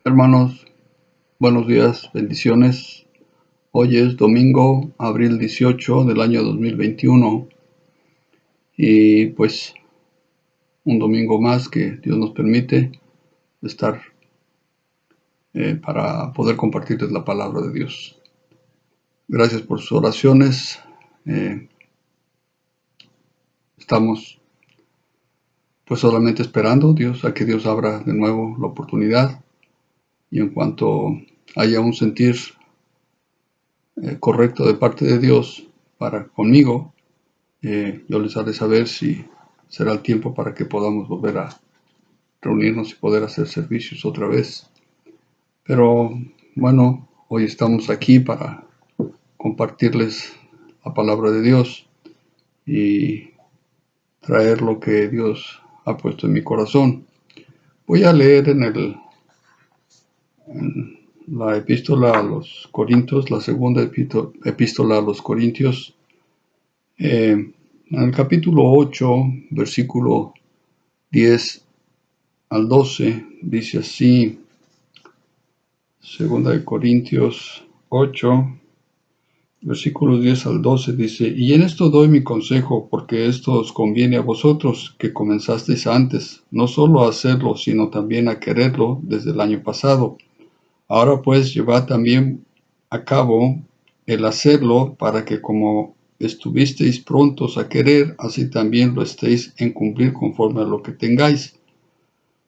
Hermanos, buenos días, bendiciones. Hoy es domingo, abril 18 del año 2021 y pues un domingo más que Dios nos permite estar para poder compartirles la palabra de Dios. Gracias por sus oraciones. Estamos pues solamente esperando a que Dios abra de nuevo la oportunidad, y en cuanto haya un sentir correcto de parte de Dios para conmigo, yo les haré saber si será el tiempo para que podamos volver a reunirnos y poder hacer servicios otra vez. Pero bueno, hoy estamos aquí para compartirles la palabra de Dios y traer lo que Dios ha puesto en mi corazón. Voy a leer en la epístola a los Corintios, la segunda epístola a los Corintios, en el capítulo 8, versículo 10 al 12, dice así, segunda de Corintios 8, versículos 10 al 12, dice: Y en esto doy mi consejo, porque esto os conviene a vosotros, que comenzasteis antes, no solo a hacerlo, sino también a quererlo desde el año pasado. Ahora pues llevad también a cabo el hacerlo, para que como estuvisteis prontos a querer, así también lo estéis en cumplir conforme a lo que tengáis.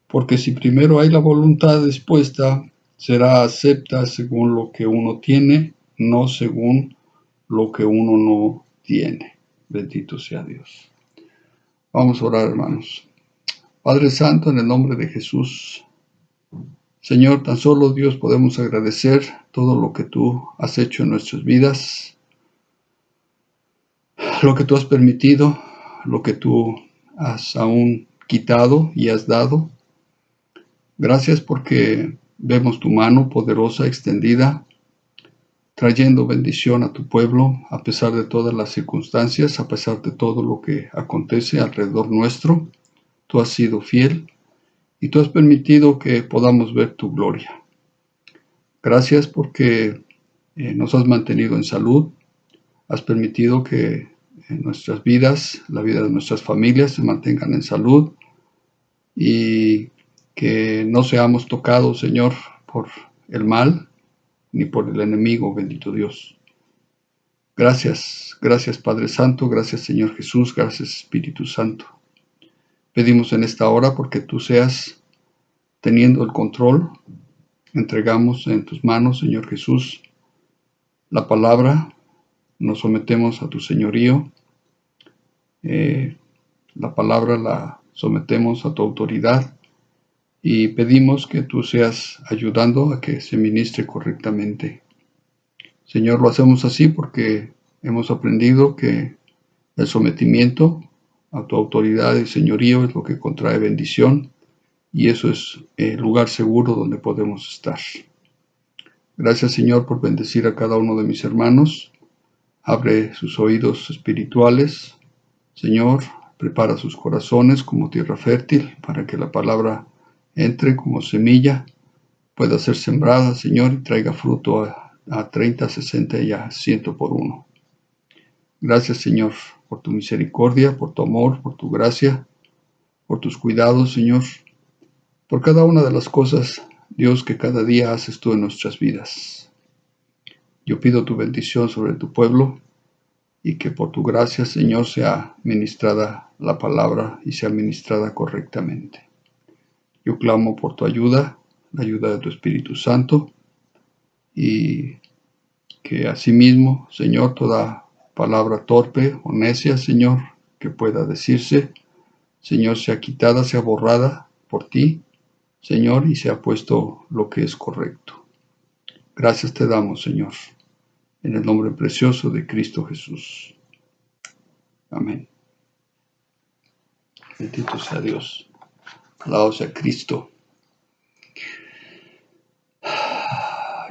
Porque si primero hay la voluntad dispuesta, será acepta según lo que uno tiene, no según lo que uno no tiene. Bendito sea Dios. Vamos a orar, hermanos. Padre Santo, en el nombre de Jesús, Señor, tan solo Dios podemos agradecer todo lo que tú has hecho en nuestras vidas, lo que tú has permitido, lo que tú has aún quitado y has dado. Gracias porque vemos tu mano poderosa extendida, trayendo bendición a tu pueblo a pesar de todas las circunstancias, a pesar de todo lo que acontece alrededor nuestro. Tú has sido fiel y tú has permitido que podamos ver tu gloria. Gracias porque nos has mantenido en salud, has permitido que nuestras vidas, la vida de nuestras familias se mantengan en salud y que no seamos tocados, Señor, por el mal ni por el enemigo, bendito Dios. Gracias, gracias Padre Santo, gracias Señor Jesús, gracias Espíritu Santo. Pedimos en esta hora porque tú seas teniendo el control. Entregamos en tus manos, Señor Jesús, la palabra, nos sometemos a tu señorío. La palabra la sometemos a tu autoridad y pedimos que tú seas ayudando a que se ministre correctamente. Señor, lo hacemos así porque hemos aprendido que el sometimiento a tu autoridad y señorío es lo que contrae bendición, y eso es el lugar seguro donde podemos estar. Gracias, Señor, por bendecir a cada uno de mis hermanos. Abre sus oídos espirituales, Señor. Prepara sus corazones como tierra fértil para que la palabra entre como semilla, pueda ser sembrada, Señor, y traiga fruto a 30, 60 y a 100 por uno. Gracias, Señor, por tu misericordia, por tu amor, por tu gracia, por tus cuidados, Señor, por cada una de las cosas, Dios, que cada día haces tú en nuestras vidas. Yo pido tu bendición sobre tu pueblo y que por tu gracia, Señor, sea ministrada la palabra y sea ministrada correctamente. Yo clamo por tu ayuda, la ayuda de tu Espíritu Santo, y que asimismo, Señor, toda palabra torpe o necia, Señor, que pueda decirse, Señor, sea quitada, sea borrada por ti, Señor, y sea puesto lo que es correcto. Gracias te damos, Señor, en el nombre precioso de Cristo Jesús. Amén. Bendito sea Dios. Alabado sea Cristo.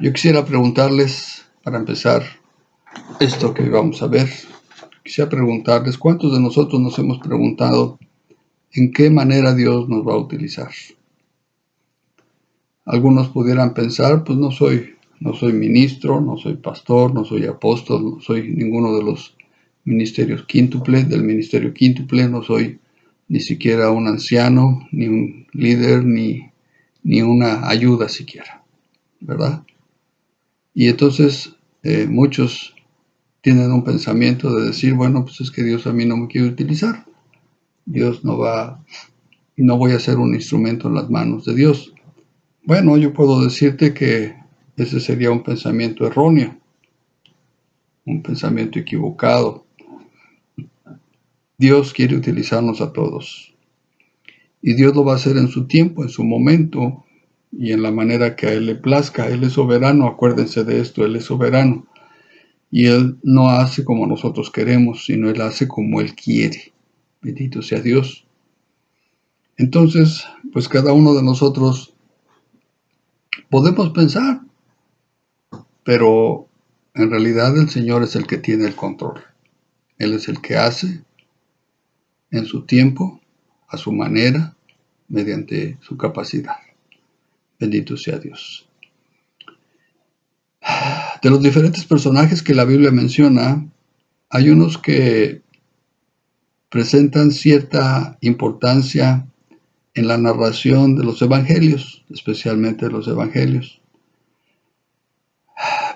Yo quisiera preguntarles, para empezar esto que vamos a ver, quisiera preguntarles, ¿cuántos de nosotros nos hemos preguntado en qué manera Dios nos va a utilizar? Algunos pudieran pensar, pues no soy ministro, no soy pastor, no soy apóstol, no soy ninguno de los ministerios quíntuple, del ministerio quíntuple, no soy ni siquiera un anciano, ni un líder, ni una ayuda siquiera, ¿verdad? Y entonces muchos tienen un pensamiento de decir, bueno, pues es que Dios a mí no me quiere utilizar. Dios no voy a ser un instrumento en las manos de Dios. Bueno, yo puedo decirte que ese sería un pensamiento erróneo, un pensamiento equivocado. Dios quiere utilizarnos a todos. Y Dios lo va a hacer en su tiempo, en su momento y en la manera que a Él le plazca. Él es soberano, acuérdense de esto, Él es soberano. Y Él no hace como nosotros queremos, sino Él hace como Él quiere. Bendito sea Dios. Entonces, pues cada uno de nosotros podemos pensar, pero en realidad el Señor es el que tiene el control. Él es el que hace en su tiempo, a su manera, mediante su capacidad. Bendito sea Dios. De los diferentes personajes que la Biblia menciona, hay unos que presentan cierta importancia en la narración de los evangelios, especialmente los evangelios.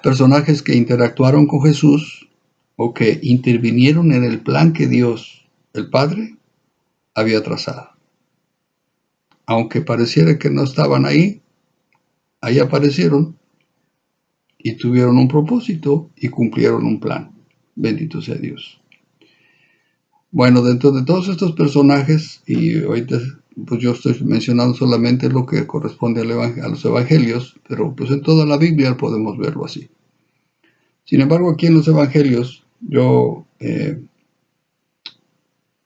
Personajes que interactuaron con Jesús o que intervinieron en el plan que Dios, el Padre, había trazado. Aunque pareciera que no estaban ahí aparecieron y tuvieron un propósito y cumplieron un plan. Bendito sea Dios. Bueno, dentro de todos estos personajes, y ahorita pues yo estoy mencionando solamente lo que corresponde a los evangelios, pero pues en toda la Biblia podemos verlo así. Sin embargo, aquí en los evangelios yo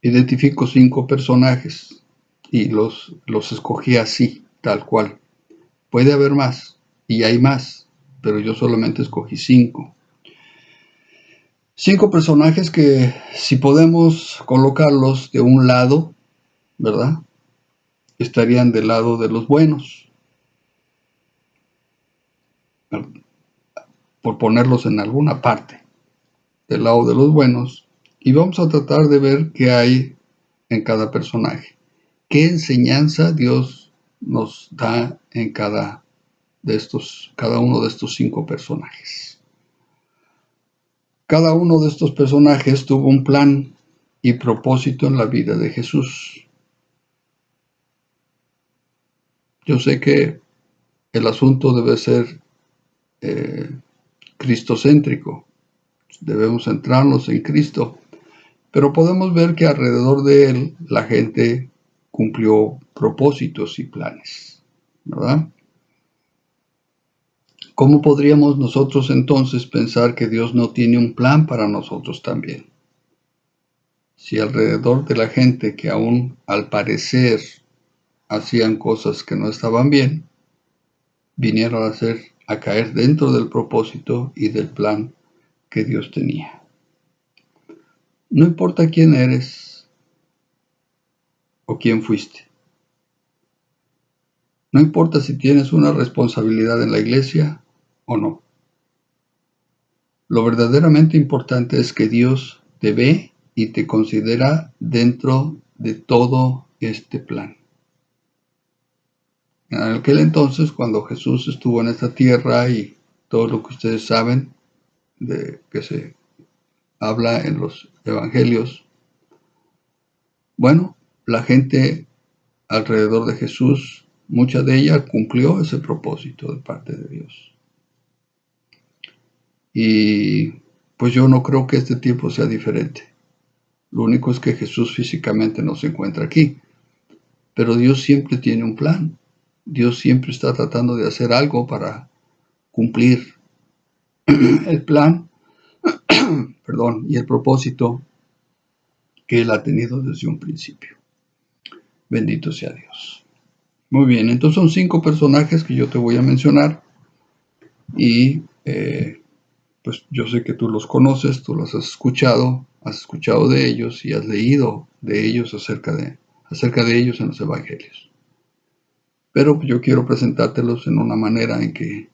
identifico 5 personajes y los escogí así, tal cual. Puede haber más, y hay más, pero yo solamente escogí 5. 5 personajes que si podemos colocarlos de un lado, ¿verdad? Estarían del lado de los buenos, por ponerlos en alguna parte, del lado de los buenos, y vamos a tratar de ver qué hay en cada personaje. ¿Qué enseñanza Dios nos da en cada uno de estos 5 personajes? Cada uno de estos personajes tuvo un plan y propósito en la vida de Jesús. Yo sé que el asunto debe ser cristocéntrico. Debemos centrarnos en Cristo. Pero podemos ver que alrededor de Él la gente cumplió propósitos y planes, ¿verdad? ¿Cómo podríamos nosotros entonces pensar que Dios no tiene un plan para nosotros también? Si alrededor de la gente que aún al parecer hacían cosas que no estaban bien, vinieron a caer dentro del propósito y del plan que Dios tenía. No importa quién eres o quién fuiste. No importa si tienes una responsabilidad en la iglesia o no. Lo verdaderamente importante es que Dios te ve y te considera dentro de todo este plan. En aquel entonces, cuando Jesús estuvo en esta tierra y todo lo que ustedes saben de que se habla en los evangelios, bueno, la gente alrededor de Jesús, mucha de ella cumplió ese propósito de parte de Dios. Y pues yo no creo que este tiempo sea diferente. Lo único es que Jesús físicamente no se encuentra aquí. Pero Dios siempre tiene un plan. Dios siempre está tratando de hacer algo para cumplir el plan, perdón, y el propósito que Él ha tenido desde un principio. Bendito sea Dios. Muy bien, entonces son 5 personajes que yo te voy a mencionar y pues yo sé que tú los conoces, tú los has escuchado de ellos y has leído de ellos acerca de ellos en los evangelios. pero yo quiero presentártelos en una manera en que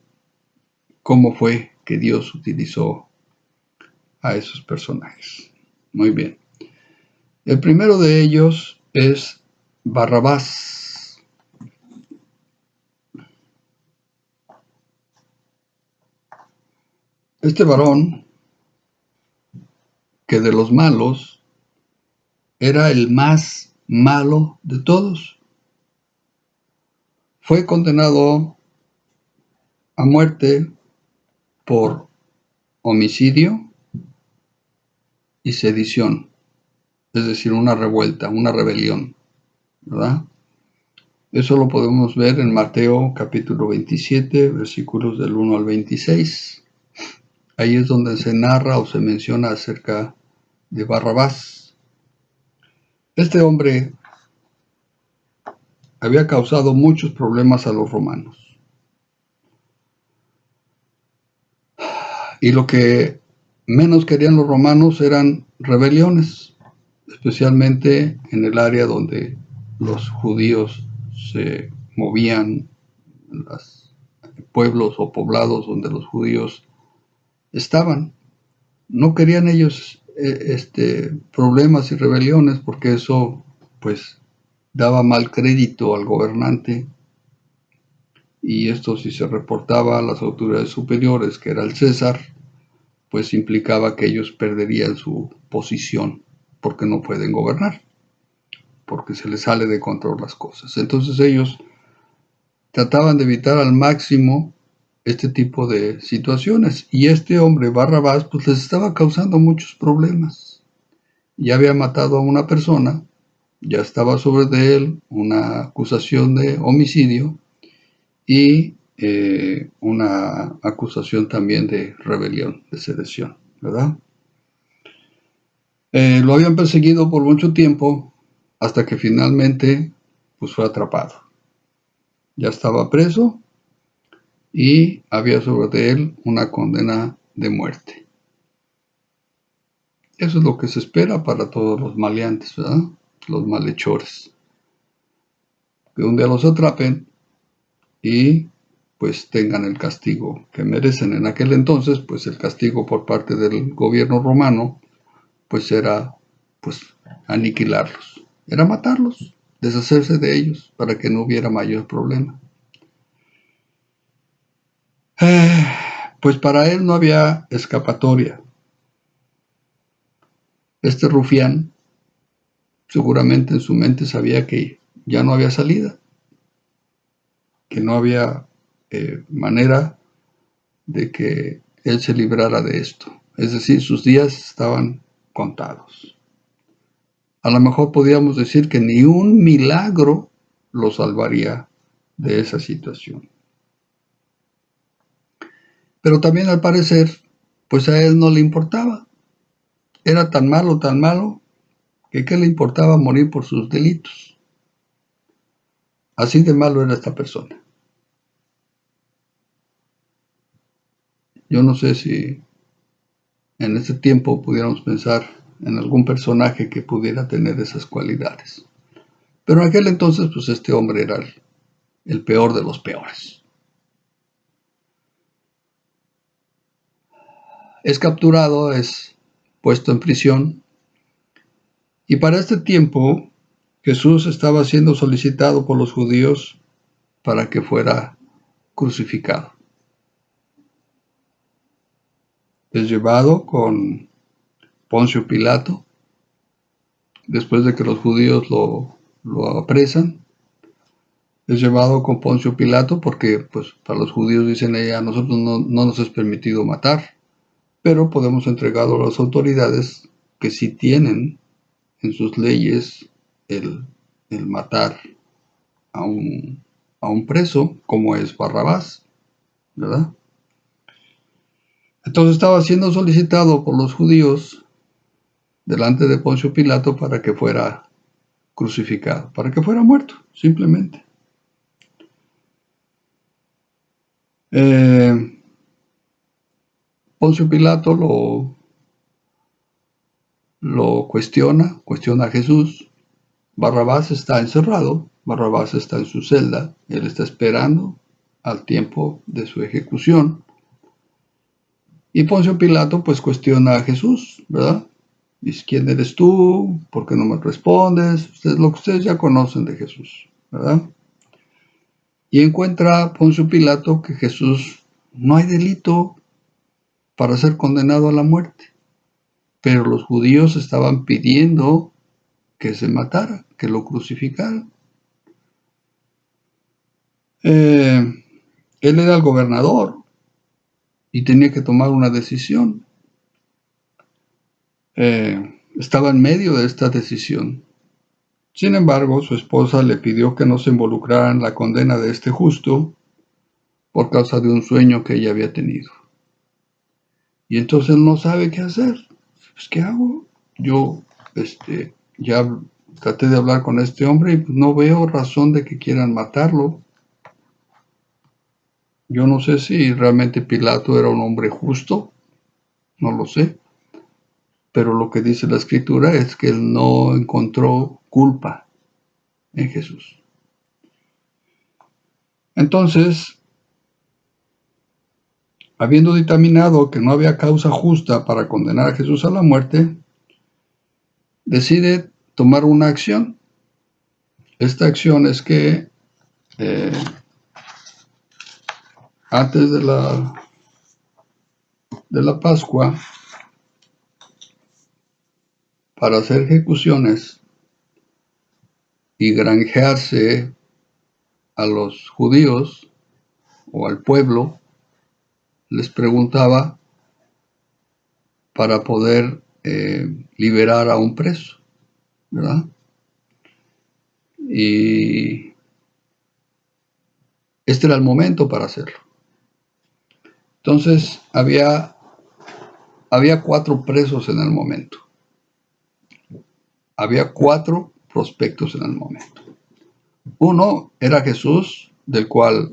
cómo fue que Dios utilizó a esos personajes. Muy bien. El primero de ellos es Barrabás. Este varón, que de los malos era el más malo de todos, fue condenado a muerte por homicidio y sedición, es decir, una revuelta, una rebelión, ¿verdad? Eso lo podemos ver en Mateo capítulo 27, versículos del 1 al 26. Ahí es donde se narra o se menciona acerca de Barrabás. Este hombre había causado muchos problemas a los romanos. Y lo que menos querían los romanos eran rebeliones, especialmente en el área donde los judíos se movían, en los pueblos o poblados donde los judíos estaban. No querían ellos problemas y rebeliones porque eso pues daba mal crédito al gobernante, y esto, si se reportaba a las autoridades superiores, que era el César, pues implicaba que ellos perderían su posición porque no pueden gobernar, porque se les sale de control las cosas. Entonces ellos trataban de evitar al máximo este tipo de situaciones, y este hombre Barrabás pues les estaba causando muchos problemas. Ya había matado a una persona, ya estaba sobre de él una acusación de homicidio y una acusación también de rebelión, de sedición, ¿verdad? Lo habían perseguido por mucho tiempo hasta que finalmente pues fue atrapado. Ya estaba preso y había sobre él una condena de muerte. Eso es lo que se espera para todos los maleantes, ¿verdad? Los malhechores. Que un día los atrapen y pues tengan el castigo que merecen. En aquel entonces, pues el castigo por parte del gobierno romano, pues era pues aniquilarlos, era matarlos, deshacerse de ellos para que no hubiera mayor problema. Pues para él no había escapatoria. Este rufián seguramente en su mente sabía que ya no había salida, que no había manera de que él se librara de esto. Es decir, sus días estaban contados. A lo mejor podríamos decir que ni un milagro lo salvaría de esa situación. Pero también al parecer, pues a él no le importaba. Era tan malo, que qué le importaba morir por sus delitos. Así de malo era esta persona. Yo no sé si en este tiempo pudiéramos pensar en algún personaje que pudiera tener esas cualidades. Pero en aquel entonces, pues este hombre era el peor de los peores. Es capturado, es puesto en prisión, y para este tiempo Jesús estaba siendo solicitado por los judíos para que fuera crucificado. Es llevado con Poncio Pilato, después de que los judíos lo apresan. Es llevado con Poncio Pilato porque pues para los judíos dicen a nosotros no nos es permitido matar, pero podemos entregarlo a las autoridades que sí tienen en sus leyes el matar a un preso, como es Barrabás, ¿verdad? Entonces estaba siendo solicitado por los judíos delante de Poncio Pilato para que fuera crucificado, para que fuera muerto, simplemente. Poncio Pilato lo cuestiona a Jesús. Barrabás está encerrado, Barrabás está en su celda, él está esperando al tiempo de su ejecución. Y Poncio Pilato pues cuestiona a Jesús, ¿verdad? Dice, ¿quién eres tú? ¿Por qué no me respondes? Lo que ustedes ya conocen de Jesús, ¿verdad? Y encuentra Poncio Pilato que Jesús no hay delito para ser condenado a la muerte, pero los judíos estaban pidiendo que se matara, que lo crucificaran. Él era el gobernador y tenía que tomar una decisión. Estaba en medio de esta decisión. Sin embargo, su esposa le pidió que no se involucrara en la condena de este justo por causa de un sueño que ella había tenido. Y entonces él no sabe qué hacer. Pues, ¿qué hago? Yo ya traté de hablar con este hombre y pues no veo razón de que quieran matarlo. Yo no sé si realmente Pilato era un hombre justo, no lo sé, pero lo que dice la escritura es que él no encontró culpa en Jesús. Entonces, habiendo dictaminado que no había causa justa para condenar a Jesús a la muerte, decide tomar una acción. Esta acción es que antes de la Pascua, para hacer ejecuciones y granjearse a los judíos o al pueblo, les preguntaba para poder liberar a un preso, ¿verdad? Y este era el momento para hacerlo. Entonces había 4 presos en el momento. Había 4 prospectos en el momento. Uno era Jesús, del cual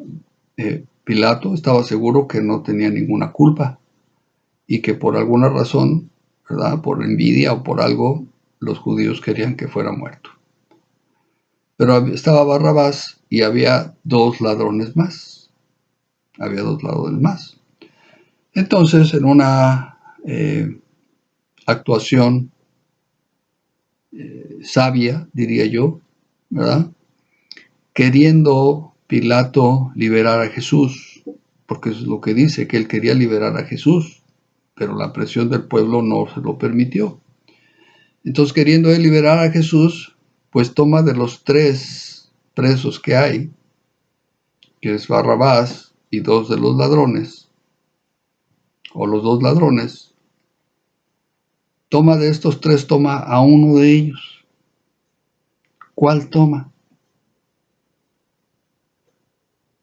Pilato estaba seguro que no tenía ninguna culpa y que por alguna razón, ¿verdad? Por envidia o por algo, los judíos querían que fuera muerto. Pero estaba Barrabás y había 2 ladrones más. Había 2 ladrones más. Entonces, en una actuación sabia, diría yo, ¿verdad? Queriendo Pilato liberar a Jesús, porque es lo que dice, que él quería liberar a Jesús, pero la presión del pueblo no se lo permitió. Entonces, queriendo él liberar a Jesús, pues toma de los 3 presos que hay, que es Barrabás y 2 de los ladrones, o los 2 ladrones, toma de estos 3, toma a uno de ellos. ¿Cuál toma?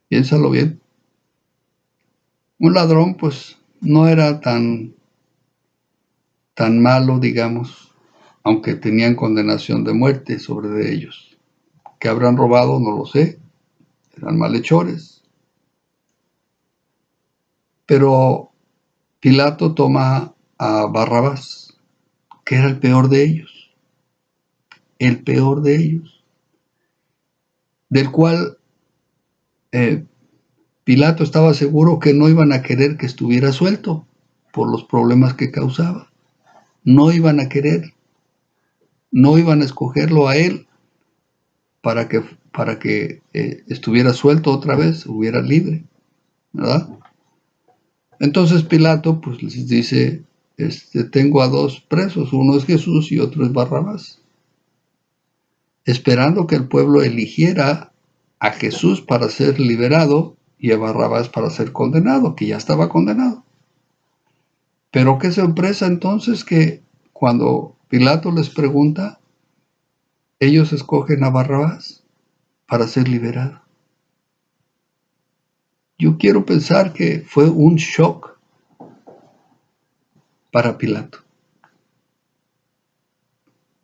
Piénsalo bien. Un ladrón, pues, no era tan malo, digamos, aunque tenían condenación de muerte sobre ellos. ¿Qué habrán robado? No lo sé. Eran malhechores. Pero Pilato toma a Barrabás, que era el peor de ellos. El peor de ellos. Del cual Pilato estaba seguro que no iban a querer que estuviera suelto por los problemas que causaba. No iban a querer. No iban a escogerlo a él para que estuviera suelto otra vez, hubiera libre, ¿verdad? Entonces Pilato pues les dice, tengo a 2 presos, uno es Jesús y otro es Barrabás, esperando que el pueblo eligiera a Jesús para ser liberado y a Barrabás para ser condenado, que ya estaba condenado. Pero qué sorpresa entonces que cuando Pilato les pregunta, ellos escogen a Barrabás para ser liberado. Yo quiero pensar que fue un shock para Pilato.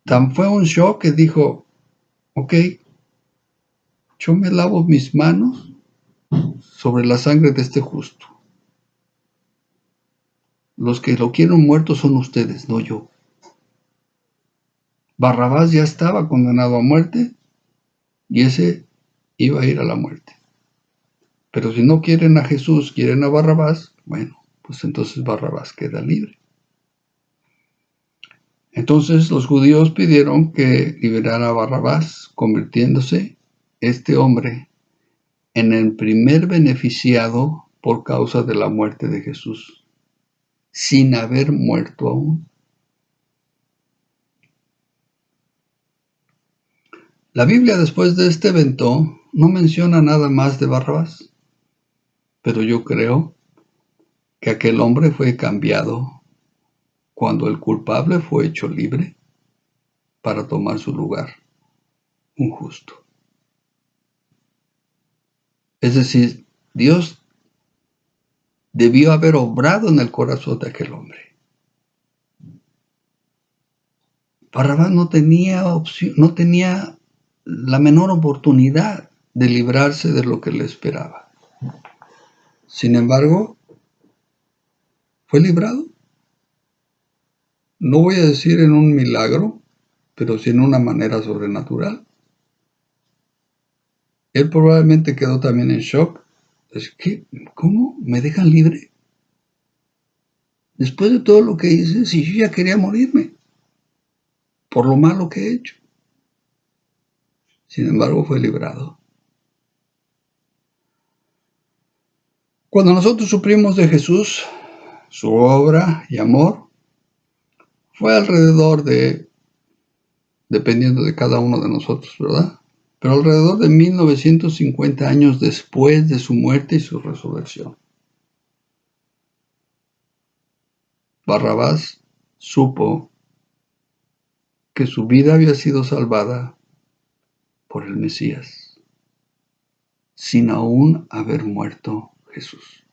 Tan fue un shock que dijo, ok, yo me lavo mis manos sobre la sangre de este justo. Los que lo quieren muerto son ustedes, no yo. Barrabás ya estaba condenado a muerte y ese iba a ir a la muerte. Pero si no quieren a Jesús, quieren a Barrabás, bueno, pues entonces Barrabás queda libre. Entonces los judíos pidieron que liberara a Barrabás, convirtiéndose este hombre en el primer beneficiado por causa de la muerte de Jesús, sin haber muerto aún. La Biblia después de este evento no menciona nada más de Barrabás, pero yo creo que aquel hombre fue cambiado cuando el culpable fue hecho libre para tomar su lugar, un justo. Es decir, Dios debió haber obrado en el corazón de aquel hombre. Barrabás no tenía opción, no tenía la menor oportunidad de librarse de lo que le esperaba. Sin embargo, fue librado. No voy a decir en un milagro, pero sí en una manera sobrenatural. Él probablemente quedó también en shock. Es que, ¿cómo me dejan libre? Después de todo lo que hice, si yo ya quería morirme por lo malo que he hecho. Sin embargo, fue librado. Cuando nosotros supimos de Jesús, su obra y amor, fue alrededor de, dependiendo de cada uno de nosotros, ¿verdad? Pero alrededor de 1950 años después de su muerte y su resurrección. Barrabás supo que su vida había sido salvada por el Mesías, sin aún haber muerto Jesús.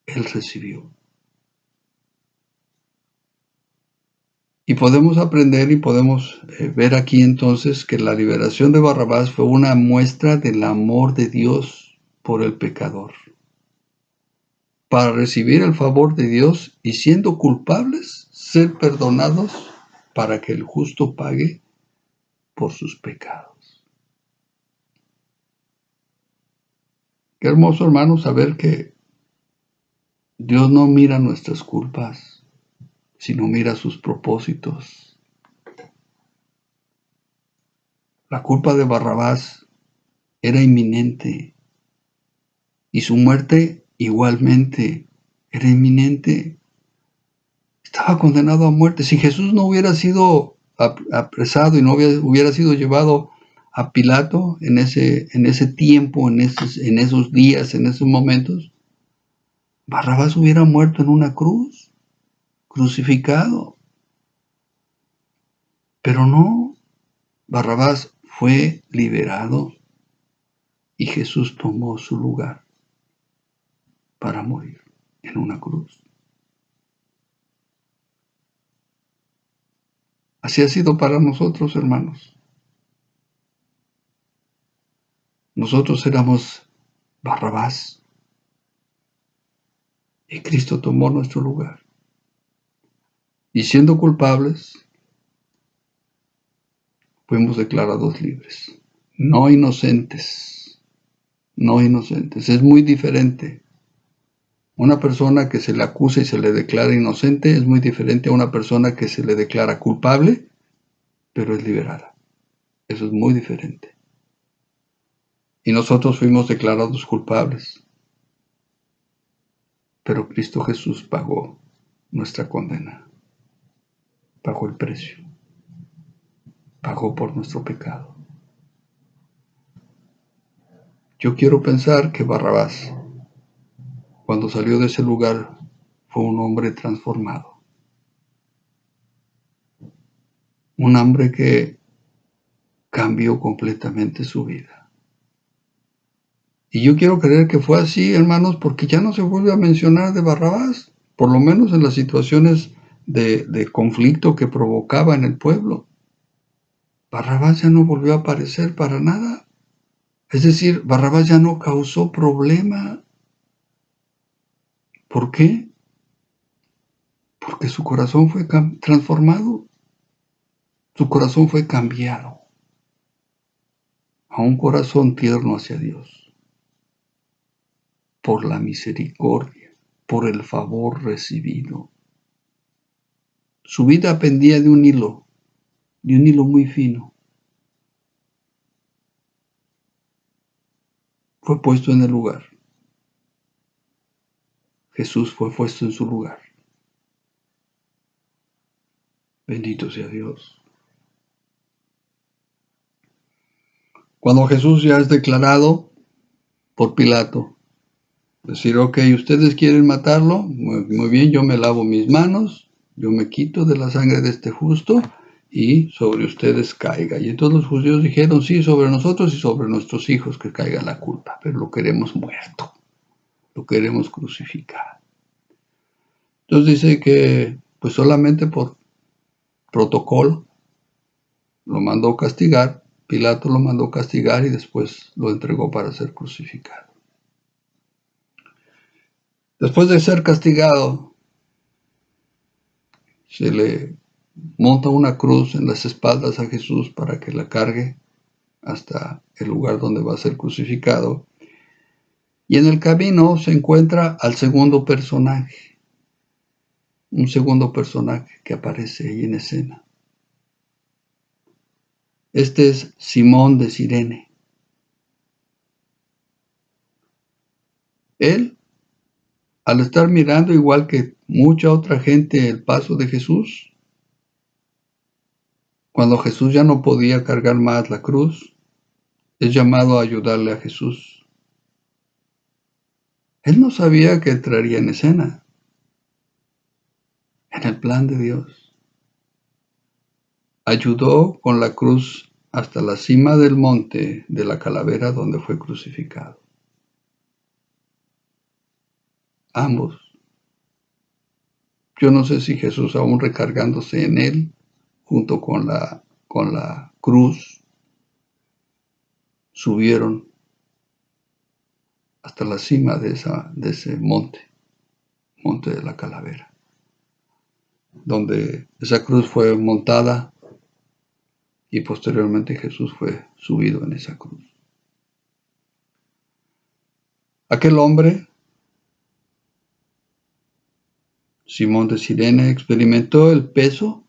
Él recibió. Y podemos aprender y podemos ver aquí entonces que la liberación de Barrabás fue una muestra del amor de Dios por el pecador. Para recibir el favor de Dios y siendo culpables, ser perdonados para que el justo pague por sus pecados. Qué hermoso, hermano, saber que Dios no mira nuestras culpas, sino mira sus propósitos. La culpa de Barrabás era inminente y su muerte igualmente era inminente. Estaba condenado a muerte. Si Jesús no hubiera sido apresado y no hubiera sido llevado a Pilato en ese tiempo, en esos días, en esos momentos, Barrabás hubiera muerto en una cruz, crucificado. Pero no, Barrabás fue liberado y Jesús tomó su lugar para morir en una cruz. Así ha sido para nosotros, hermanos. Nosotros éramos Barrabás y Cristo tomó nuestro lugar. Y siendo culpables, fuimos declarados libres. No inocentes. No inocentes. Es muy diferente. Una persona que se le acusa y se le declara inocente es muy diferente a una persona que se le declara culpable, pero es liberada. Eso es muy diferente. Y nosotros fuimos declarados culpables, pero Cristo Jesús pagó nuestra condena. Pagó el precio. Pagó por nuestro pecado. Yo quiero pensar que Barrabás, cuando salió de ese lugar, fue un hombre transformado. Un hombre que cambió completamente su vida. Y yo quiero creer que fue así, hermanos, porque ya no se vuelve a mencionar de Barrabás, por lo menos en las situaciones de conflicto que provocaba en el pueblo. Barrabás ya no volvió a aparecer para nada. Es decir, Barrabás ya no causó problema. ¿Por qué? Porque su corazón fue transformado. Su corazón fue cambiado. a un corazón tierno hacia Dios, por la misericordia, por el favor recibido. Su vida pendía de un hilo muy fino. Fue puesto en el lugar. Jesús fue puesto en su lugar. Bendito sea Dios. Cuando Jesús ya es declarado por Pilato, decir, ok, ustedes quieren matarlo, muy bien, yo me lavo mis manos, yo me quito de la sangre de este justo y sobre ustedes caiga. Y entonces los judíos dijeron, sí, sobre nosotros y sobre nuestros hijos que caiga la culpa, pero lo queremos muerto, lo queremos crucificar. Entonces dice que pues solamente por protocolo lo mandó castigar, Pilato lo mandó castigar y después lo entregó para ser crucificado. Después de ser castigado, se le monta una cruz en las espaldas a Jesús para que la cargue hasta el lugar donde va a ser crucificado. Y en el camino se encuentra al segundo personaje, un segundo personaje que aparece ahí en escena. Este es Simón de Cirene. Él, al estar mirando igual que mucha otra gente el paso de Jesús, cuando Jesús ya no podía cargar más la cruz, es llamado a ayudarle a Jesús. Él no sabía que entraría en escena, en el plan de Dios. Ayudó con la cruz hasta la cima del monte de la calavera donde fue crucificado. Ambos. Yo no sé si Jesús aún recargándose en él, junto con la cruz, subieron hasta la cima de ese monte de la calavera, donde esa cruz fue montada y posteriormente Jesús fue subido en esa cruz. Aquel hombre, Simón de Cirene, experimentó el peso,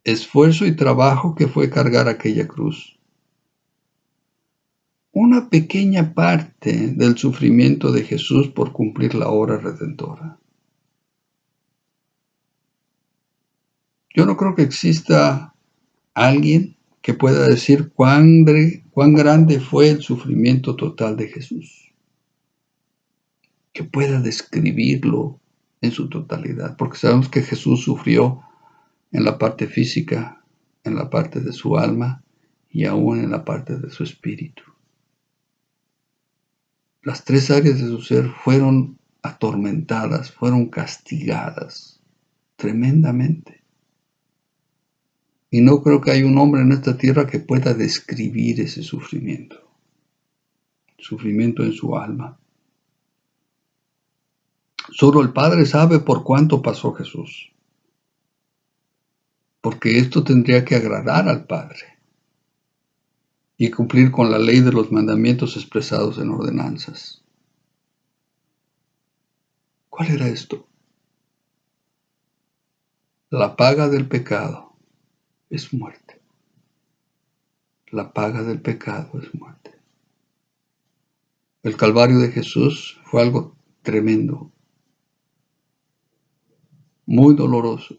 esfuerzo y trabajo que fue cargar aquella cruz. Una pequeña parte del sufrimiento de Jesús por cumplir la obra redentora. Yo no creo que exista alguien que pueda decir cuán grande fue el sufrimiento total de Jesús, que pueda describirlo en su totalidad, porque sabemos que Jesús sufrió en la parte física, en la parte de su alma y aún en la parte de su espíritu. Las tres áreas de su ser fueron atormentadas, fueron castigadas tremendamente. Y no creo que haya un hombre en esta tierra que pueda describir ese sufrimiento en su alma. Solo el Padre sabe por cuánto pasó Jesús, porque esto tendría que agradar al Padre y cumplir con la ley de los mandamientos expresados en ordenanzas. ¿Cuál era esto? La paga del pecado es muerte. La paga del pecado es muerte. El Calvario de Jesús fue algo tremendo, muy doloroso.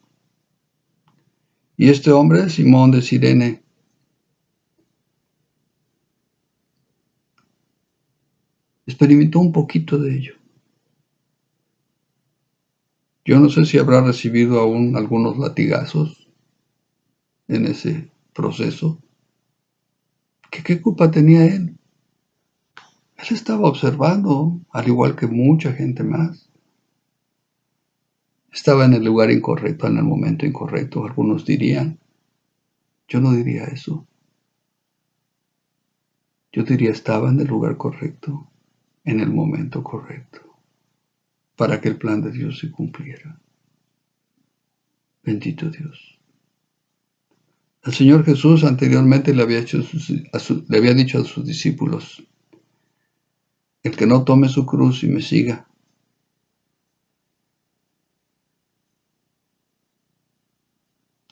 Y este hombre, Simón de Cirene, experimentó un poquito de ello. Yo no sé si habrá recibido aún algunos latigazos en ese proceso. ¿Qué culpa tenía él? Él estaba observando, al igual que mucha gente más. Estaba en el lugar incorrecto, en el momento incorrecto, algunos dirían. Yo no diría eso. Yo diría estaba en el lugar correcto, en el momento correcto, para que el plan de Dios se cumpliera. Bendito Dios. El Señor Jesús anteriormente le había dicho a sus discípulos: el que no tome su cruz y me siga,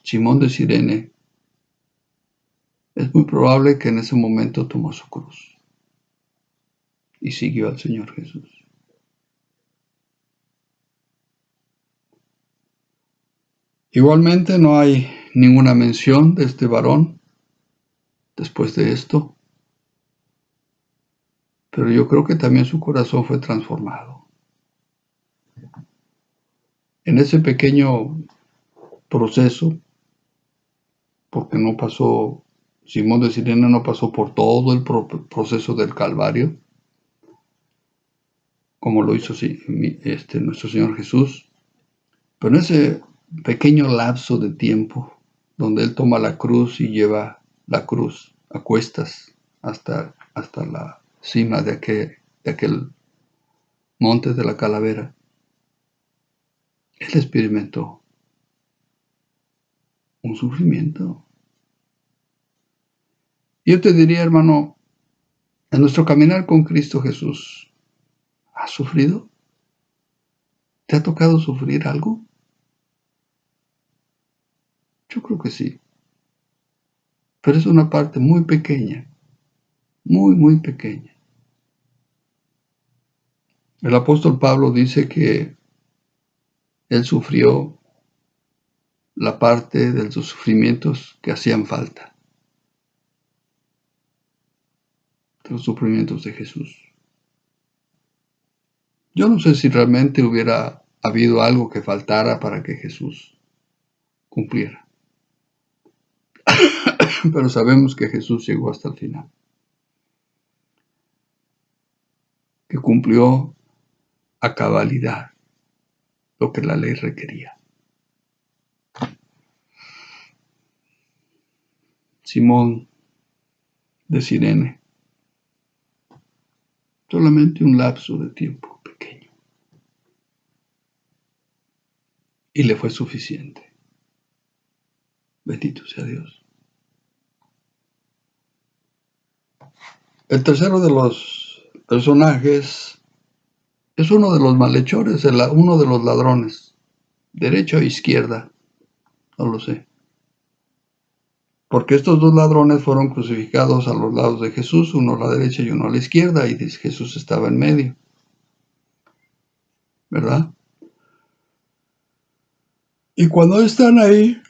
Simón de Cirene, es muy probable que en ese momento tomó su cruz y siguió al Señor Jesús. Igualmente no hay ninguna mención de este varón después de esto, pero yo creo que también su corazón fue transformado. En ese pequeño proceso, porque Simón de Cirene no pasó por todo el proceso del Calvario, como lo hizo nuestro Señor Jesús, pero en ese pequeño lapso de tiempo donde Él toma la cruz y lleva la cruz a cuestas hasta la cima de aquel monte de la calavera, Él experimentó un sufrimiento. Yo te diría, hermano, en nuestro caminar con Cristo Jesús, ¿has sufrido? ¿Te ha tocado sufrir algo? Yo creo que sí, pero es una parte muy pequeña, muy, muy pequeña. El apóstol Pablo dice que él sufrió la parte de los sufrimientos que hacían falta, de los sufrimientos de Jesús. Yo no sé si realmente hubiera habido algo que faltara para que Jesús cumpliera, pero sabemos que Jesús llegó hasta el final, que cumplió a cabalidad lo que la ley requería. Simón de Cirene, solamente un lapso de tiempo pequeño, y le fue suficiente. Bendito sea Dios. El tercero de los personajes es uno de los malhechores, uno de los ladrones, derecha o izquierda, no lo sé. Porque estos dos ladrones fueron crucificados a los lados de Jesús, uno a la derecha y uno a la izquierda, y Jesús estaba en medio, ¿verdad? Y cuando están ahí,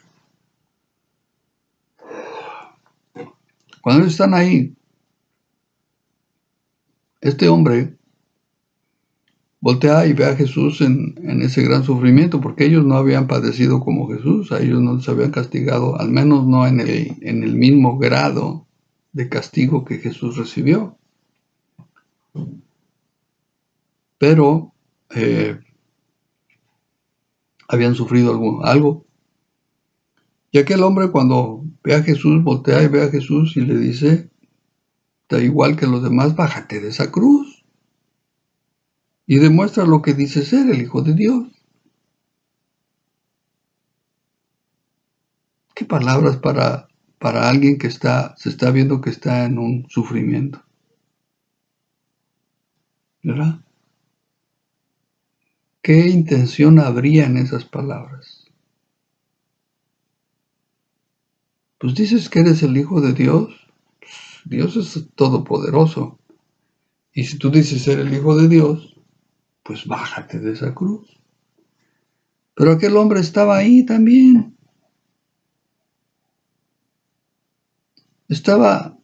este hombre voltea y ve a Jesús en ese gran sufrimiento, porque ellos no habían padecido como Jesús, a ellos no les habían castigado, al menos no en el mismo grado de castigo que Jesús recibió. Pero habían sufrido algo. Y aquel hombre, cuando ve a Jesús, voltea y ve a Jesús y le dice: da igual que los demás, bájate de esa cruz y demuestra lo que dice ser el Hijo de Dios. ¿Qué palabras para alguien que se está viendo que está en un sufrimiento? ¿Verdad? ¿Qué intención habría en esas palabras? Pues dices que eres el Hijo de Dios. Dios es todopoderoso. Y si tú dices ser el Hijo de Dios, pues bájate de esa cruz. Pero aquel hombre estaba ahí también. Estaba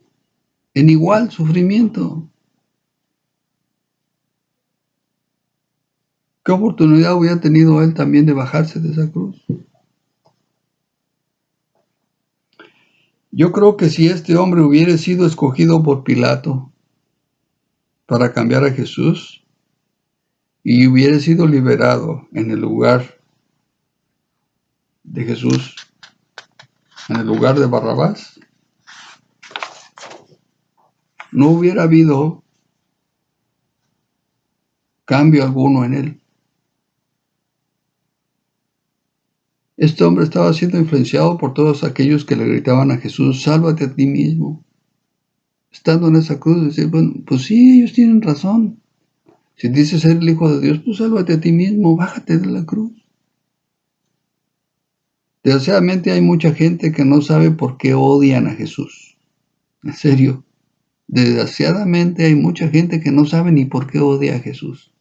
en igual sufrimiento. ¿Qué oportunidad hubiera tenido él también de bajarse de esa cruz? Yo creo que si este hombre hubiera sido escogido por Pilato para cambiar a Jesús y hubiera sido liberado en el lugar de Jesús, en el lugar de Barrabás, no hubiera habido cambio alguno en él. Este hombre estaba siendo influenciado por todos aquellos que le gritaban a Jesús, sálvate a ti mismo. Estando en esa cruz, decía, bueno, pues sí, ellos tienen razón. Si dices ser el Hijo de Dios, pues sálvate a ti mismo, bájate de la cruz. Desgraciadamente hay mucha gente que no sabe por qué odian a Jesús. En serio, desgraciadamente hay mucha gente que no sabe ni por qué odia a Jesús.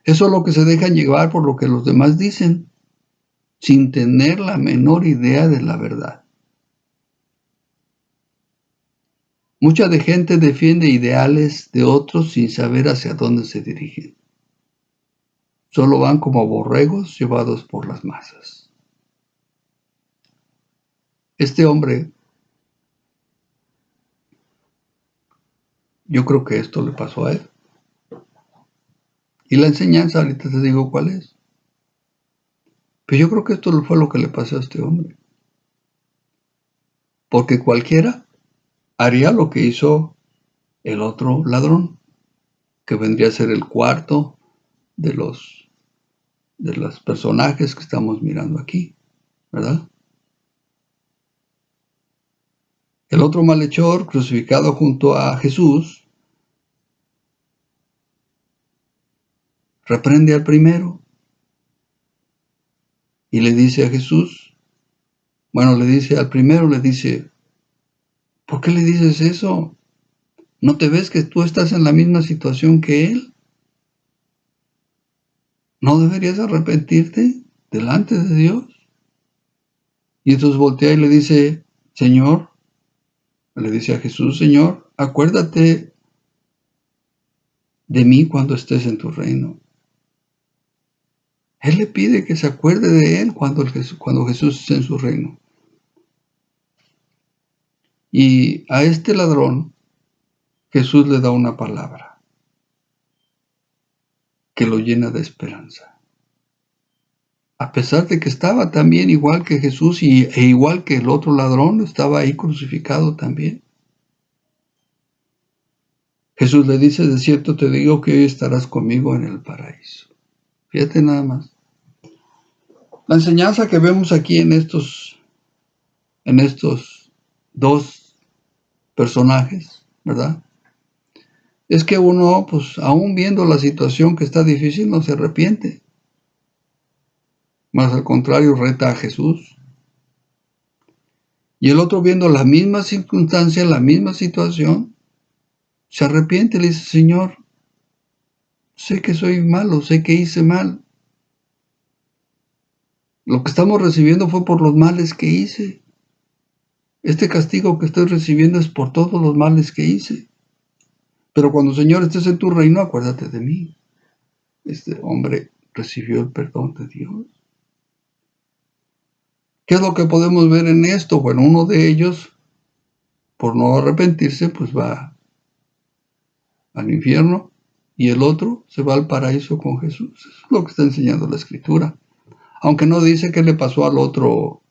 Eso es lo que se dejan llevar por lo que los demás dicen, sin tener la menor idea de la verdad. Mucha de gente defiende ideales de otros sin saber hacia dónde se dirigen. Solo van como borregos llevados por las masas. Este hombre, yo creo que esto le pasó a él. Y la enseñanza, ahorita te digo cuál es. Pero yo creo que esto fue lo que le pasó a este hombre. Porque cualquiera haría lo que hizo el otro ladrón, que vendría a ser el cuarto de los personajes que estamos mirando aquí, ¿verdad? El otro malhechor crucificado junto a Jesús reprende al primero y le dice a Jesús, bueno, le dice al primero, le dice, ¿por qué le dices eso? ¿No te ves que tú estás en la misma situación que él? ¿No deberías arrepentirte delante de Dios? Y entonces voltea y le dice, Señor, le dice a Jesús, Señor, acuérdate de mí cuando estés en tu reino. Él le pide que se acuerde de él cuando Jesús esté en su reino. Y a este ladrón, Jesús le da una palabra que lo llena de esperanza. A pesar de que estaba también igual que Jesús e igual que el otro ladrón, estaba ahí crucificado también. Jesús le dice, de cierto te digo que hoy estarás conmigo en el paraíso. Fíjate nada más. La enseñanza que vemos aquí en estos dos personajes, ¿verdad? Es que uno, pues aún viendo la situación que está difícil, no se arrepiente. Más al contrario, reta a Jesús. Y el otro viendo la misma circunstancia, la misma situación, se arrepiente y le dice, Señor, sé que soy malo, sé que hice mal. Lo que estamos recibiendo fue por los males que hice. Este castigo que estoy recibiendo es por todos los males que hice. Pero cuando, Señor, estés en tu reino, acuérdate de mí. Este hombre recibió el perdón de Dios. ¿Qué es lo que podemos ver en esto? Bueno, uno de ellos, por no arrepentirse, pues va al infierno y el otro se va al paraíso con Jesús. Eso es lo que está enseñando la Escritura. Aunque no dice qué le pasó al otro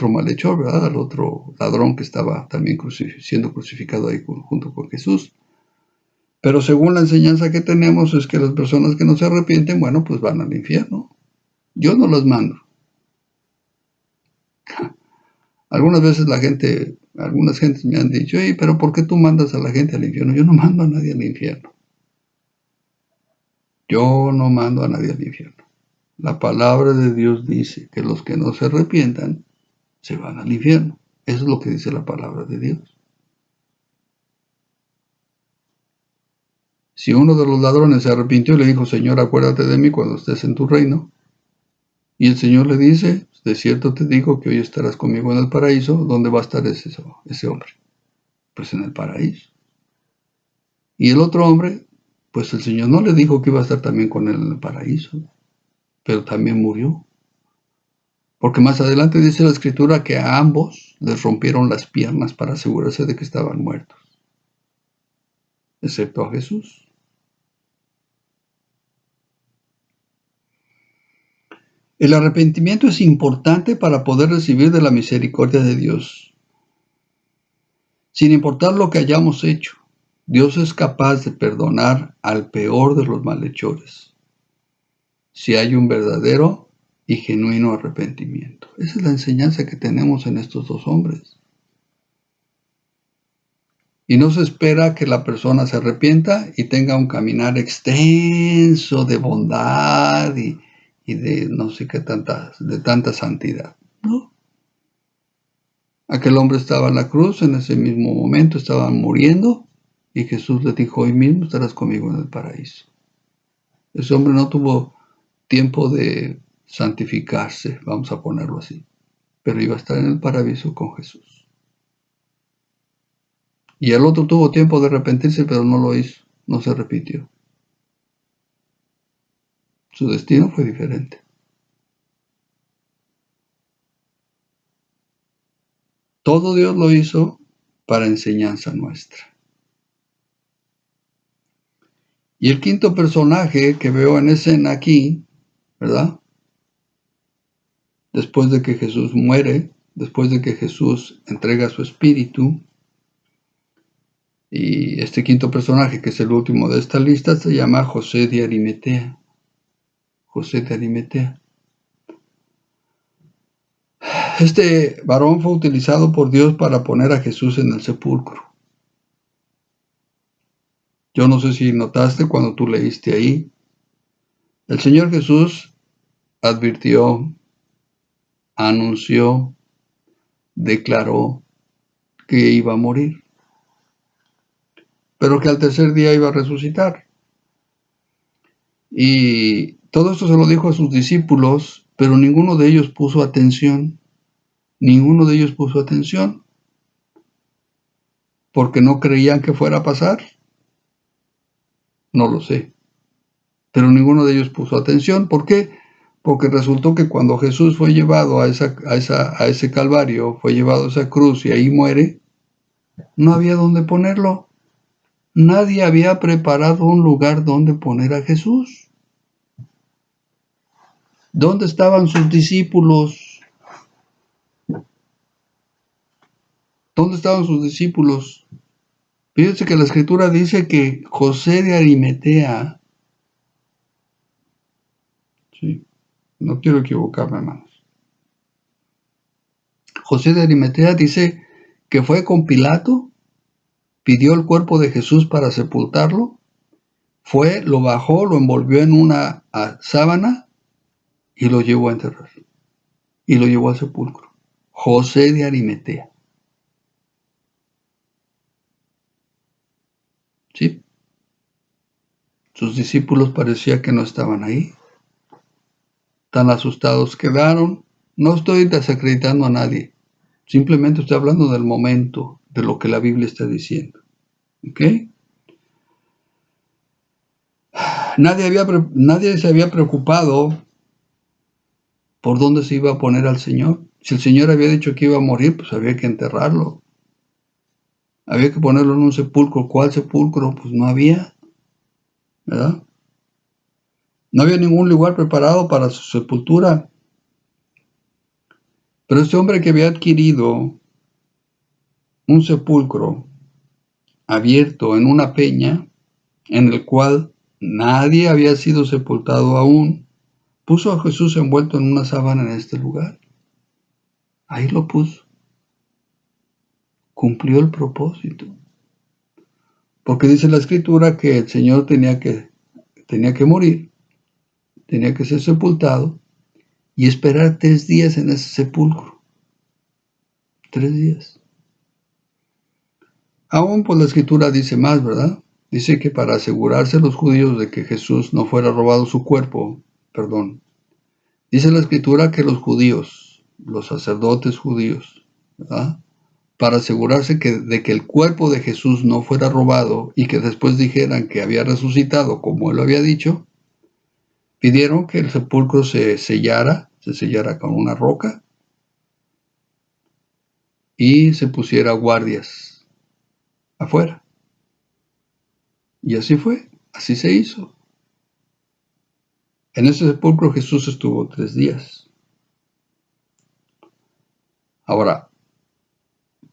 malhechor, ¿verdad? Al otro ladrón que estaba también siendo crucificado ahí junto con Jesús. Pero según la enseñanza que tenemos es que las personas que no se arrepienten, bueno, pues van al infierno. Yo no los mando. Algunas veces algunas gentes me han dicho, pero ¿por qué tú mandas a la gente al infierno? Yo no mando a nadie al infierno. Yo no mando a nadie al infierno. La palabra de Dios dice que los que no se arrepientan se van al infierno. Eso es lo que dice la palabra de Dios. Si uno de los ladrones se arrepintió y le dijo, Señor, acuérdate de mí cuando estés en tu reino, y el Señor le dice, de cierto te digo que hoy estarás conmigo en el paraíso, ¿dónde va a estar ese hombre? Pues en el paraíso. Y el otro hombre, pues el Señor no le dijo que iba a estar también con él en el paraíso, pero también murió. Porque más adelante dice la Escritura que a ambos les rompieron las piernas para asegurarse de que estaban muertos, excepto a Jesús. El arrepentimiento es importante para poder recibir de la misericordia de Dios. Sin importar lo que hayamos hecho, Dios es capaz de perdonar al peor de los malhechores. si hay un verdadero y genuino arrepentimiento. Esa es la enseñanza que tenemos en estos dos hombres. Y no se espera que la persona se arrepienta y tenga un caminar extenso de bondad y de no sé qué de tanta santidad. No. Aquel hombre estaba en la cruz, en ese mismo momento estaban muriendo y Jesús le dijo, hoy mismo estarás conmigo en el paraíso. Ese hombre no tuvo tiempo de santificarse, vamos a ponerlo así, pero iba a estar en el paraíso con Jesús. Y el otro tuvo tiempo de arrepentirse, pero no lo hizo, no se arrepintió. Su destino fue diferente. Todo Dios lo hizo para enseñanza nuestra. Y el quinto personaje que veo en escena aquí, ¿verdad? Después de que Jesús muere, después de que Jesús entrega su espíritu, y este quinto personaje, que es el último de esta lista, se llama José de Arimatea. José de Arimatea. Este varón fue utilizado por Dios para poner a Jesús en el sepulcro. Yo no sé si notaste cuando tú leíste ahí. El Señor Jesús advirtió, anunció, declaró que iba a morir, pero que al tercer día iba a resucitar. Y todo esto se lo dijo a sus discípulos, pero ninguno de ellos puso atención. Ninguno de ellos puso atención porque no creían que fuera a pasar. No lo sé. Pero ninguno de ellos puso atención. ¿Por qué? Porque resultó que cuando Jesús fue llevado a ese Calvario, fue llevado a esa cruz y ahí muere, no había dónde ponerlo. Nadie había preparado un lugar donde poner a Jesús. ¿Dónde estaban sus discípulos? ¿Dónde estaban sus discípulos? Fíjense que la Escritura dice que José de Arimatea, sí, no quiero equivocarme, hermanos. José de Arimatea dice que fue con Pilato, pidió el cuerpo de Jesús para sepultarlo, fue, lo bajó, lo envolvió en una sábana y lo llevó a enterrar. Y lo llevó al sepulcro. José de Arimatea. ¿Sí? Sus discípulos parecía que no estaban ahí. Tan asustados quedaron. No estoy desacreditando a nadie. Simplemente estoy hablando del momento, de lo que la Biblia está diciendo. ¿Ok? Nadie se había preocupado por dónde se iba a poner al Señor. Si el Señor había dicho que iba a morir, pues había que enterrarlo. Había que ponerlo en un sepulcro. ¿Cuál sepulcro? Pues no había. ¿Verdad? No había ningún lugar preparado para su sepultura. Pero este hombre que había adquirido un sepulcro abierto en una peña, en el cual nadie había sido sepultado aún, puso a Jesús envuelto en una sábana en este lugar. Ahí lo puso. Cumplió el propósito. Porque dice la Escritura que el Señor tenía que morir, tenía que ser sepultado y esperar 3 días en ese sepulcro. 3 días. Aún pues la Escritura dice más, ¿verdad? Dice que para asegurarse los judíos de que Jesús no fuera robado su cuerpo, dice la Escritura que los judíos, los sacerdotes judíos, ¿verdad? Para asegurarse de que el cuerpo de Jesús no fuera robado y que después dijeran que había resucitado como él lo había dicho, pidieron que el sepulcro se sellara con una roca y se pusiera guardias afuera. Y así fue, así se hizo. En ese sepulcro Jesús estuvo 3 días. Ahora,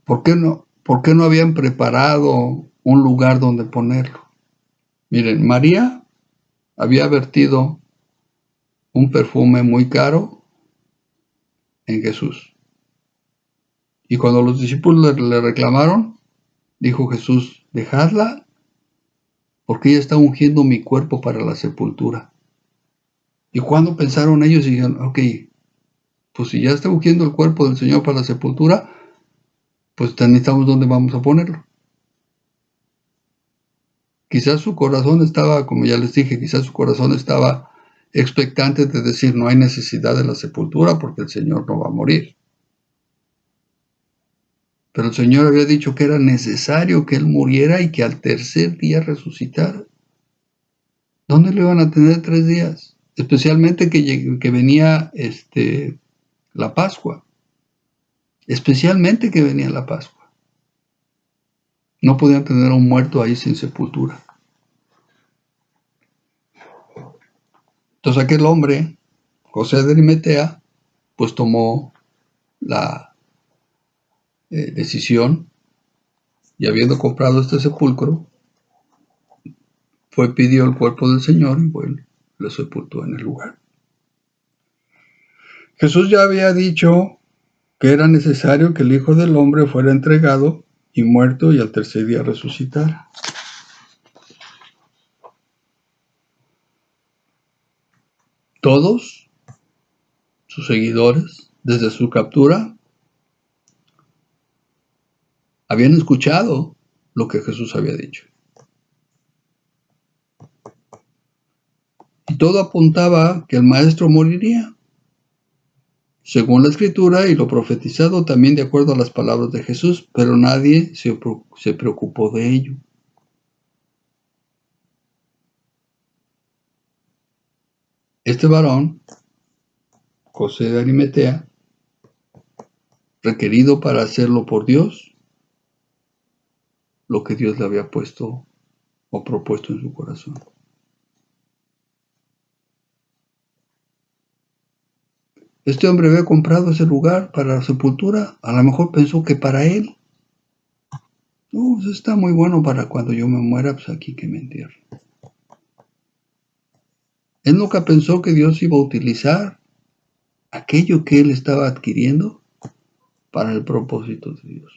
¿por qué no habían preparado un lugar donde ponerlo? Miren, María había vertido un perfume muy caro en Jesús. Y cuando los discípulos le reclamaron, dijo Jesús, dejadla, porque ella está ungiendo mi cuerpo para la sepultura. Y cuando pensaron ellos y dijeron, ok, pues si ya está ungiendo el cuerpo del Señor para la sepultura, pues necesitamos dónde vamos a ponerlo. Quizás su corazón estaba, como ya les dije, quizás su corazón estaba expectante de decir, no hay necesidad de la sepultura porque el Señor no va a morir. Pero el Señor había dicho que era necesario que Él muriera y que al tercer día resucitara. ¿Dónde lo iban a tener 3 días? Especialmente que venía la Pascua. Especialmente que venía la Pascua. No podían tener a un muerto ahí sin sepultura. Entonces aquel hombre, José de Arimatea, pues tomó la decisión y habiendo comprado este sepulcro, pidió el cuerpo del Señor y bueno, lo sepultó en el lugar. Jesús ya había dicho que era necesario que el Hijo del Hombre fuera entregado y muerto y al tercer día resucitara. Todos sus seguidores, desde su captura, habían escuchado lo que Jesús había dicho. Y todo apuntaba que el Maestro moriría, según la Escritura y lo profetizado también de acuerdo a las palabras de Jesús, pero nadie se preocupó de ello. Este varón, José de Arimatea, requerido para hacerlo por Dios, lo que Dios le había puesto o propuesto en su corazón. Este hombre había comprado ese lugar para la sepultura, a lo mejor pensó que para él. No, eso está muy bueno para cuando yo me muera, pues aquí que me entierren. Él nunca pensó que Dios iba a utilizar aquello que él estaba adquiriendo para el propósito de Dios.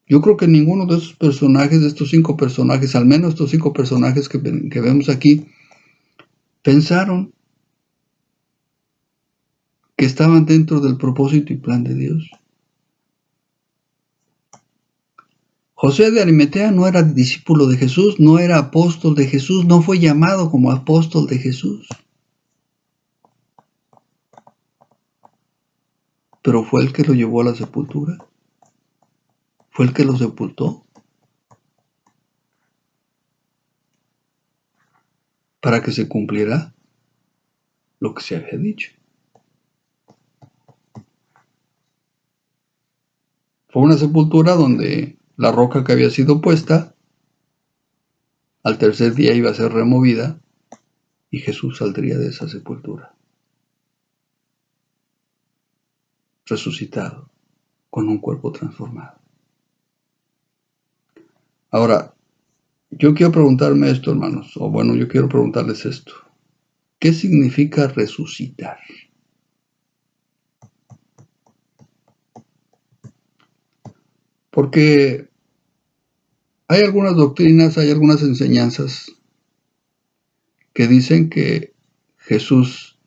Yo creo que ninguno de esos personajes, de estos 5 personajes, al menos estos 5 personajes que vemos aquí, pensaron que estaban dentro del propósito y plan de Dios. José de Arimatea no era discípulo de Jesús, no era apóstol de Jesús, no fue llamado como apóstol de Jesús. Pero fue el que lo llevó a la sepultura. Fue el que lo sepultó. Para que se cumpliera lo que se había dicho. Fue una sepultura donde la roca que había sido puesta, al tercer día iba a ser removida y Jesús saldría de esa sepultura. Resucitado, con un cuerpo transformado. Ahora, yo quiero preguntarme esto, hermanos, o bueno, yo quiero preguntarles esto. ¿Qué significa resucitar? Porque hay algunas doctrinas, hay algunas enseñanzas que dicen que Jesús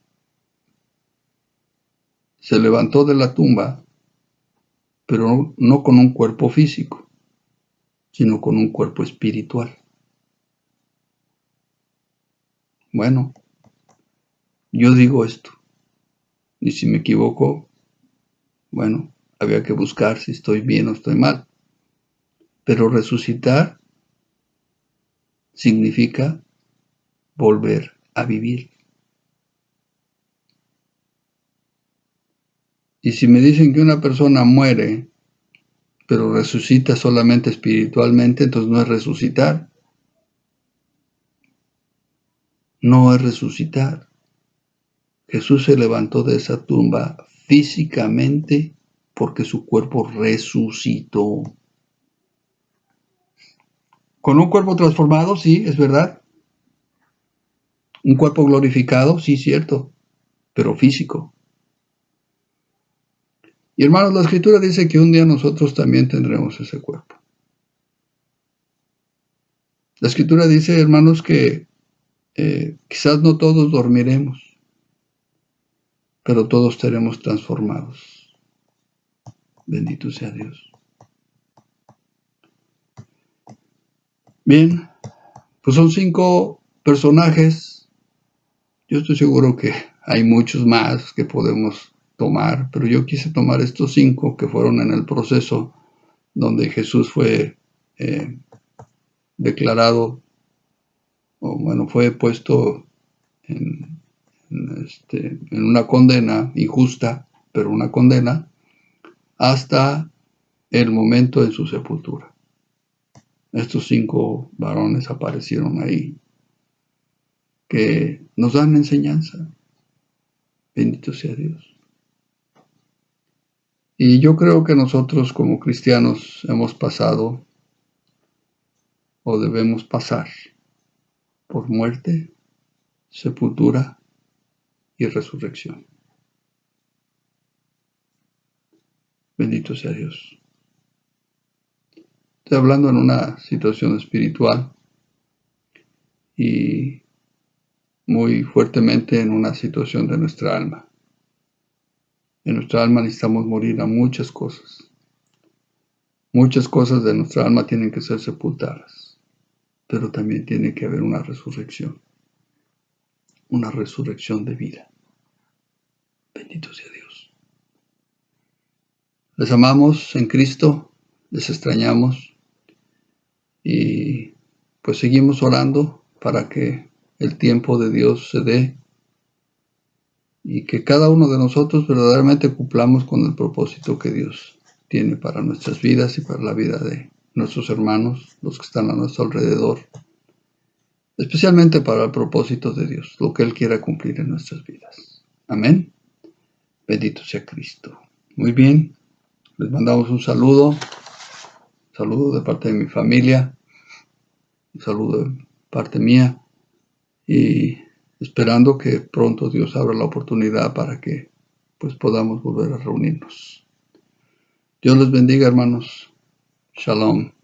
se levantó de la tumba, pero no con un cuerpo físico, sino con un cuerpo espiritual. Bueno, yo digo esto, y si me equivoco, bueno, había que buscar si estoy bien o estoy mal. Pero resucitar significa volver a vivir. Y si me dicen que una persona muere, pero resucita solamente espiritualmente, entonces no es resucitar. No es resucitar. Jesús se levantó de esa tumba físicamente porque su cuerpo resucitó. Con un cuerpo transformado, sí, es verdad. Un cuerpo glorificado, sí, cierto, pero físico. Y hermanos, la Escritura dice que un día nosotros también tendremos ese cuerpo. La Escritura dice, hermanos, que quizás no todos dormiremos, pero todos seremos transformados. Bendito sea Dios. Bien, pues son 5 personajes. Yo estoy seguro que hay muchos más que podemos tomar, pero yo quise tomar estos 5 que fueron en el proceso donde Jesús fue declarado, o bueno, fue puesto en una condena injusta, pero una condena, hasta el momento de su sepultura. Estos 5 varones aparecieron ahí, que nos dan enseñanza. Bendito sea Dios. Y yo creo que nosotros como cristianos hemos pasado o debemos pasar por muerte, sepultura y resurrección. Bendito sea Dios. Estoy hablando en una situación espiritual y muy fuertemente en una situación de nuestra alma. En nuestra alma necesitamos morir a muchas cosas. Muchas cosas de nuestra alma tienen que ser sepultadas, pero también tiene que haber una resurrección de vida. Bendito sea Dios. Les amamos en Cristo, les extrañamos y pues seguimos orando para que el tiempo de Dios se dé y que cada uno de nosotros verdaderamente cumplamos con el propósito que Dios tiene para nuestras vidas y para la vida de nuestros hermanos, los que están a nuestro alrededor, especialmente para el propósito de Dios, lo que Él quiera cumplir en nuestras vidas. Amén. Bendito sea Cristo. Muy bien, les mandamos un saludo de parte de mi familia, un saludo de parte mía y esperando que pronto Dios abra la oportunidad para que pues podamos volver a reunirnos. Dios les bendiga, hermanos. Shalom.